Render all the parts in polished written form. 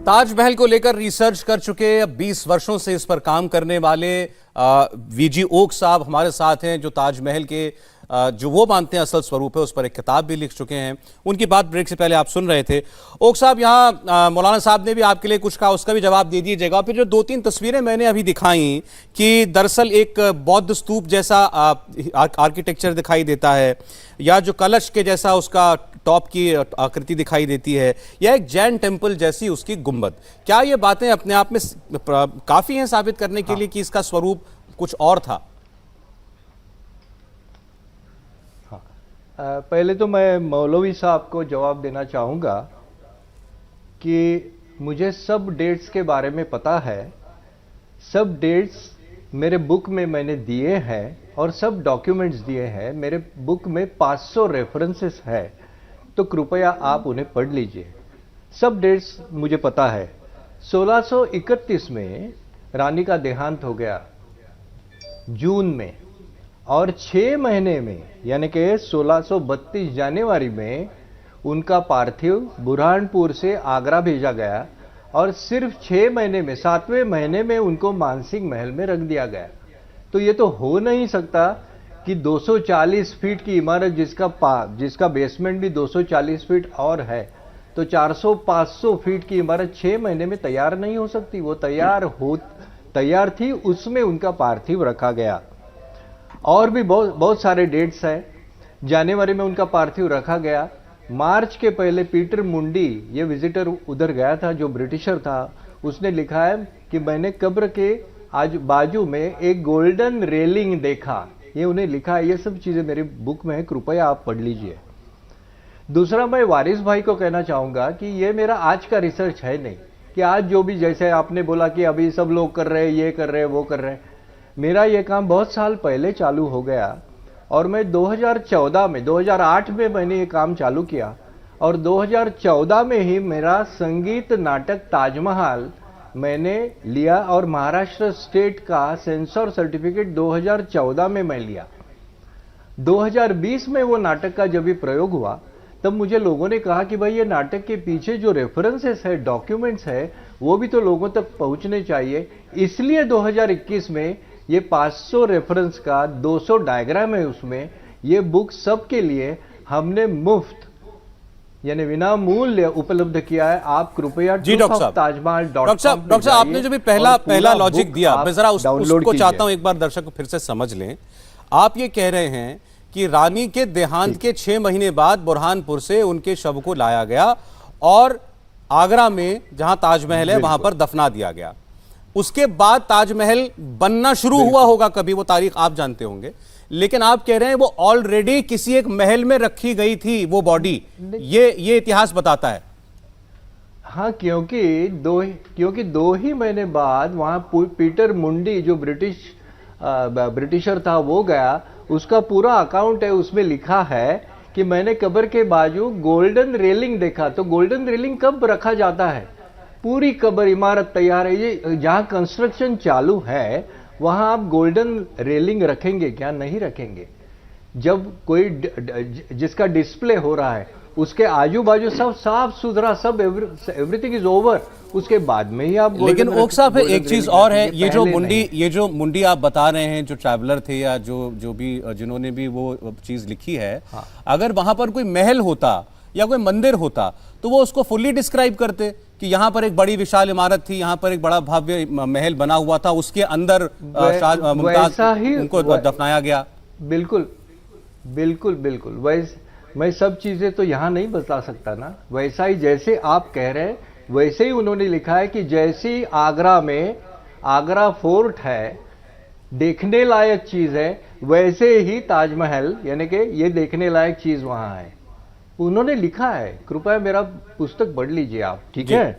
ताजमहल को लेकर रिसर्च कर चुके 20 वर्षों से इस पर काम करने वाले वीजी ओक साहब हमारे साथ हैं, जो ताजमहल के जो वो मानते हैं असल स्वरूप है उस पर एक किताब भी लिख चुके हैं। उनकी बात ब्रेक से पहले आप सुन रहे थे। ओक साहब, यहाँ मौलाना साहब ने भी आपके लिए कुछ कहा, उसका भी जवाब दे दीजिएगा। फिर जो 2-3 तस्वीरें मैंने अभी दिखाई कि दरअसल एक बौद्ध स्तूप जैसा आर्किटेक्चर दिखाई देता है, या जो कलश के जैसा उसका टॉप की आकृति दिखाई देती है, या एक जैन टेम्पल जैसी उसकी गुंबद। क्या ये बातें अपने आप में काफी हैं साबित करने के लिए कि इसका स्वरूप कुछ और था? पहले तो मैं मौलवी साहब को जवाब देना चाहूँगा कि मुझे सब डेट्स के बारे में पता है। सब डेट्स मेरे बुक में मैंने दिए हैं और सब डॉक्यूमेंट्स दिए हैं। मेरे बुक में 500 रेफरेंसेस है, तो कृपया आप उन्हें पढ़ लीजिए। सब डेट्स मुझे पता है। 1631 में रानी का देहांत हो गया जून में, और 6 महीने में यानी कि 1632 जनवरी में उनका पार्थिव बुरहानपुर से आगरा भेजा गया, और सिर्फ 6 महीने में 7वें महीने में उनको मानसिंह महल में रख दिया गया। तो ये तो हो नहीं सकता कि 240 फीट की इमारत जिसका बेसमेंट भी 240 फीट और है, तो 400-500 फीट की इमारत 6 महीने में तैयार नहीं हो सकती। वो तैयार थी, उसमें उनका पार्थिव रखा गया। और भी बहुत सारे डेट्स हैं। जनवरी में उनका पार्थिव रखा गया। मार्च के पहले पीटर मुंडी, ये विजिटर उधर गया था जो ब्रिटिशर था, उसने लिखा है कि मैंने कब्र के बाजू में एक गोल्डन रेलिंग देखा। ये उन्हें लिखा है। ये सब चीजें मेरी बुक में है, कृपया आप पढ़ लीजिए। दूसरा, मैं वारिस भाई को कहना चाहूंगा कि ये मेरा आज का रिसर्च है नहीं कि आज जो भी, जैसे आपने बोला कि अभी सब लोग कर रहे हैं, ये कर रहे हैं, वो कर रहे हैं। मेरा ये काम बहुत साल पहले चालू हो गया, और मैं 2008 में मैंने ये काम चालू किया, और 2014 में ही मेरा संगीत नाटक ताजमहल मैंने लिया, और महाराष्ट्र स्टेट का सेंसर सर्टिफिकेट 2014 में मैं लिया। 2020 में वो नाटक का जब भी प्रयोग हुआ, तब मुझे लोगों ने कहा कि भाई ये नाटक के पीछे जो रेफरेंसेस है, डॉक्यूमेंट्स है, वो भी तो लोगों तक पहुंचने चाहिए। इसलिए 2021 में ये 500 रेफरेंस का 200 डायग्राम है उसमें। ये बुक सबके लिए हमने मुफ्त यानी विना मूल्य उपलब्ध किया है। आप कृपया ताजमहल.com। डॉक्टर साहब, आपने जो भी पहला लॉजिक दिया, मैं जरा उसको चाहता हूं एक बार दर्शक फिर से समझ लें। आप ये कह रहे हैं कि रानी के देहांत के 6 महीने बाद बुरहानपुर से उनके शव को लाया गया और आगरा में जहां ताजमहल है वहां पर दफना दिया गया। उसके बाद ताजमहल बनना शुरू हुआ होगा कभी, वो तारीख आप जानते होंगे, लेकिन आप कह रहे हैं वो ऑलरेडी किसी एक महल में रखी गई थी वो बॉडी। ये इतिहास बताता है। हाँ, क्योंकि दो ही महीने बाद वहां पीटर मुंडी जो ब्रिटिशर था वो गया। उसका पूरा अकाउंट है, उसमें लिखा है कि मैंने कब्र के बाजू गोल्डन रेलिंग देखा। तो गोल्डन रेलिंग कब रखा जाता है? पूरी कब्र इमारत तैयार है, ये जहां कंस्ट्रक्शन चालू है वहां आप गोल्डन रेलिंग रखेंगे क्या? नहीं रखेंगे। जब कोई जिसका डिस्प्ले हो रहा है उसके आजू बाजू सब साफ सुथरा, सब एवरीथिंग इज ओवर, उसके बाद में ही आप। लेकिन ओक साहब, एक चीज और है, ये जो मुंडी आप बता रहे हैं, जो ट्रैवलर थे या जो भी जिन्होंने भी वो चीज लिखी है, हाँ। अगर वहां पर कोई महल होता या कोई मंदिर होता तो वो उसको फुल्ली डिस्क्राइब करते कि यहाँ पर एक बड़ी विशाल इमारत थी, यहाँ पर एक बड़ा भव्य महल बना हुआ था, उसके अंदर मुमताज उनको दफनाया गया। बिल्कुल बिल्कुल बिल्कुल। वैसे मैं सब चीजें तो यहाँ नहीं बता सकता ना। वैसा ही जैसे आप कह रहे हैं वैसे ही उन्होंने लिखा है कि जैसी आगरा में आगरा फोर्ट है, देखने लायक चीज है, वैसे ही ताजमहल यानी कि ये देखने लायक चीज वहां है, उन्होंने लिखा है। कृपया मेरा पुस्तक पढ़ लीजिए आप, ठीक है।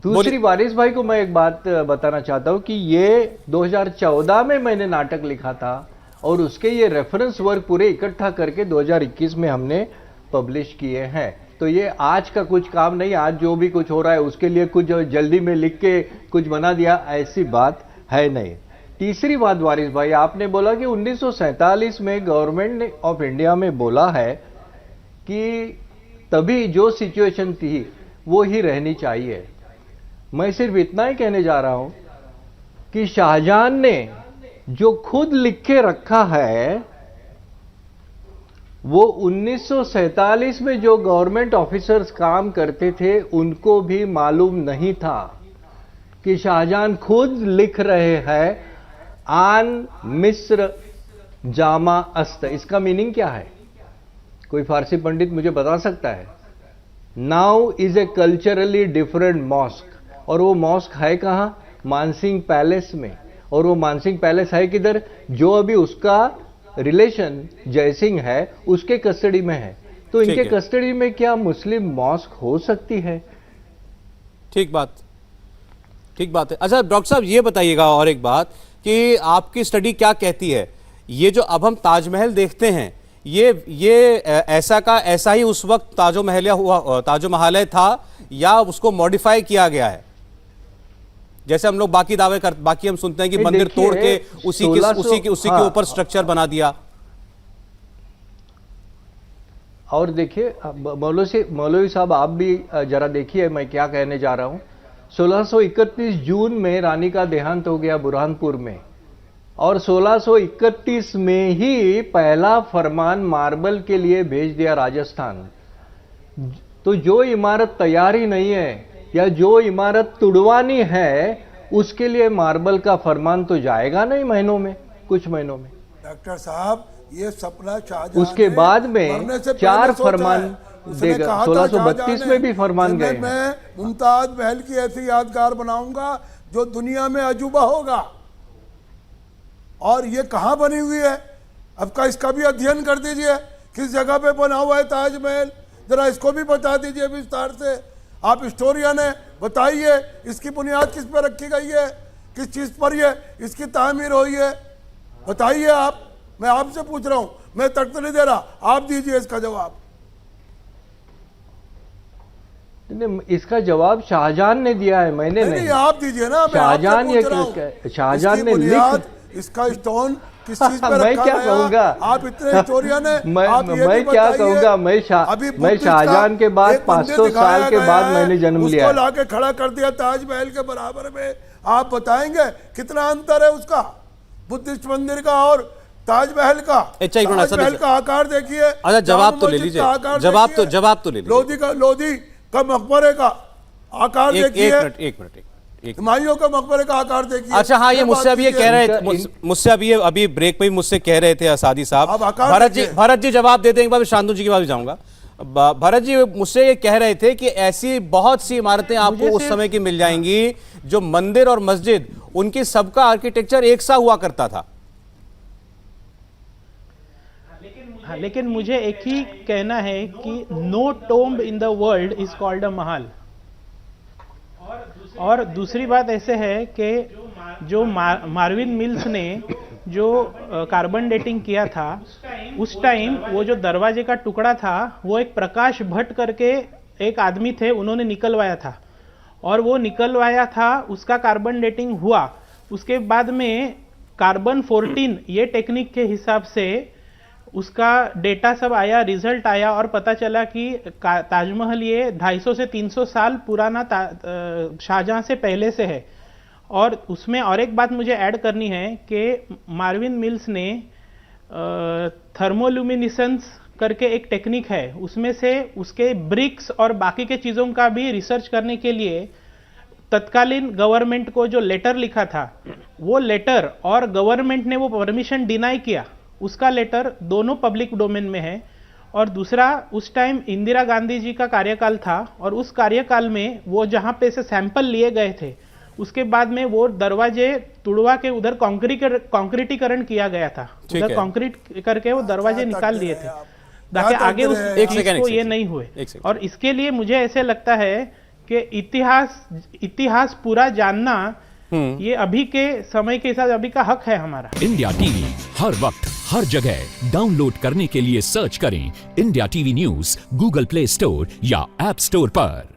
दूसरी, वारिस भाई को मैं एक बात बताना चाहता हूं कि ये 2014 में मैंने नाटक लिखा था, और उसके ये रेफरेंस वर्क पूरे इकट्ठा करके 2021 में हमने पब्लिश किए हैं। तो ये आज का कुछ काम नहीं, आज जो भी कुछ हो रहा है उसके लिए कुछ जल्दी में लिख के कुछ बना दिया, ऐसी बात है नहीं। तीसरी बात वारिस भाई, आपने बोला कि 1947 में गवर्नमेंट ऑफ इंडिया में बोला है कि तभी जो सिचुएशन थी वो ही रहनी चाहिए। मैं सिर्फ इतना ही कहने जा रहा हूं कि शाहजहां ने जो खुद लिख के रखा है, वो 1947 में जो गवर्नमेंट ऑफिसर्स काम करते थे उनको भी मालूम नहीं था कि शाहजहां खुद लिख रहे हैं आन मिस्र जामा अस्त। इसका मीनिंग क्या है? कोई फारसी पंडित मुझे बता सकता है? Now is a culturally different mosque. और वो मॉस्क है कहां? मानसिंह पैलेस में। और वो मानसिंह पैलेस है किधर? जो अभी उसका रिलेशन जयसिंह है उसके कस्टडी में है। तो इनके कस्टडी में क्या मुस्लिम मॉस्क हो सकती है? ठीक बात है। अच्छा डॉक्टर साहब ये बताइएगा और एक बात कि आपकी स्टडी क्या कहती है, ये जो अब हम ताजमहल देखते हैं ये ऐसा का ऐसा ही उस वक्त ताजमहल था या उसको मॉडिफाई किया गया है? जैसे हम लोग बाकी हम सुनते हैं कि मंदिर तोड़ के उसी के ऊपर स्ट्रक्चर बना दिया। और देखिए मौलवी साहब, आप भी जरा देखिए मैं क्या कहने जा रहा हूं। 1631 जून में रानी का देहांत हो गया बुरहानपुर में, और 1631 में ही पहला फरमान मार्बल के लिए भेज दिया राजस्थान। तो जो इमारत तैयार ही नहीं है या जो इमारत तुड़वानी है उसके लिए मार्बल का फरमान तो जाएगा नहीं महीनों में, कुछ महीनों में। डॉक्टर साहब, ये सपना शाहजहां उसके बाद में 4 फरमान देगा। 1632 में भी फरमान गए। मैं मुमताज महल की ऐसी यादगार बनाऊंगा जो दुनिया में अजूबा होगा। और ये कहां बनी हुई है? अब का इसका भी अध्ययन कर दीजिए, किस जगह पे बना हुआ है ताजमहल, जरा इसको भी बता दीजिए विस्तार से। आप हिस्टोरियन है, बताइए इसकी बुनियाद किस पर रखी गई है, किस चीज पर ये इसकी तामीर हुई है, बताइए आप। मैं आपसे पूछ रहा हूं, मैं तर्क तो नहीं दे रहा, आप दीजिए इसका जवाब। इसका जवाब शाहजहां ने दिया है, मैंने नहीं। आप दीजिए ना। शाहजहां ने लिख इसका स्टोन किस चीज पर मैं क्या कहूंगा? आप इतने हिस्टोरियन हैं, मैं क्या कहूंगा? मैं शाहजहां के बाद 500 साल के बाद मैंने जन्म लिया। उसको लाके खड़ा कर दिया ताजमहल के बराबर में। आप बताएंगे कितना अंतर है उसका, बुद्धिस्ट मंदिर का और ताजमहल का? ताजमहल का आकार देखिए। अच्छा जवाब तो ले लीजिए, जवाब तो ले लीजिए। लोधी का मकबरे का आकार देखिए। एक मिनट हुमायूं का मकबरे का आकार देखिए। अच्छा हाँ, ये मुझसे अभी ये कह रहे थे, मुझसे अभी ब्रेक में मुझसे कह रहे थे असादी साहब। भरत जी जवाब दे दें, एक बार शांतनु जी के पास भी जाऊंगा। भरत जी मुझसे ये कह रहे थे कि ऐसी बहुत सी इमारतें आपको उस समय की मिल जाएंगी जो मंदिर और मस्जिद उनकी सबका आर्किटेक्चर एक सा हुआ करता था। लेकिन मुझे एक ही कहना है कि no tomb in the world is called a mahal. और दूसरी बात ऐसे है कि जो मार्विन मिल्स ने जो कार्बन डेटिंग किया था उस टाइम वो जो दरवाजे का टुकड़ा था वो एक प्रकाश भट्ट करके एक आदमी थे, उन्होंने निकलवाया था। और वो निकलवाया था, उसका कार्बन डेटिंग हुआ। उसके बाद में कार्बन 14 ये टेक्निक के हिसाब से उसका डेटा सब आया, रिजल्ट आया और पता चला कि ताजमहल ये 250 से 300 साल पुराना शाहजहां से पहले से है। और उसमें और एक बात मुझे ऐड करनी है कि मार्विन मिल्स ने थर्मोल्यूमिनेसेंस करके एक टेक्निक है, उसमें से उसके ब्रिक्स और बाकी के चीज़ों का भी रिसर्च करने के लिए तत्कालीन गवर्नमेंट को जो लेटर लिखा था वो लेटर, और गवर्नमेंट ने वो परमिशन डिनाई किया, उसका लेटर दोनों पब्लिक डोमेन में है। और दूसरा, उस टाइम इंदिरा गांधी जी का कार्यकाल था और उस कार्यकाल में वो जहां पे से सैंपल लिए गए थे उसके बाद में वो दरवाजे तुड़वा के उधर कंक्रीटीकरण किया गया था, उधर कंक्रीट करके वो दरवाजे निकाल लिए थे ताकि आगे उस चीज को ये नहीं हुए। और इसके लिए मुझे ऐसे लगता है कि इतिहास पूरा जानना ये अभी के समय के साथ अभी का हक है हमारा। इंडिया टीवी हर वक्त हर जगह डाउनलोड करने के लिए सर्च करें India TV news Google play store या ऐप स्टोर पर।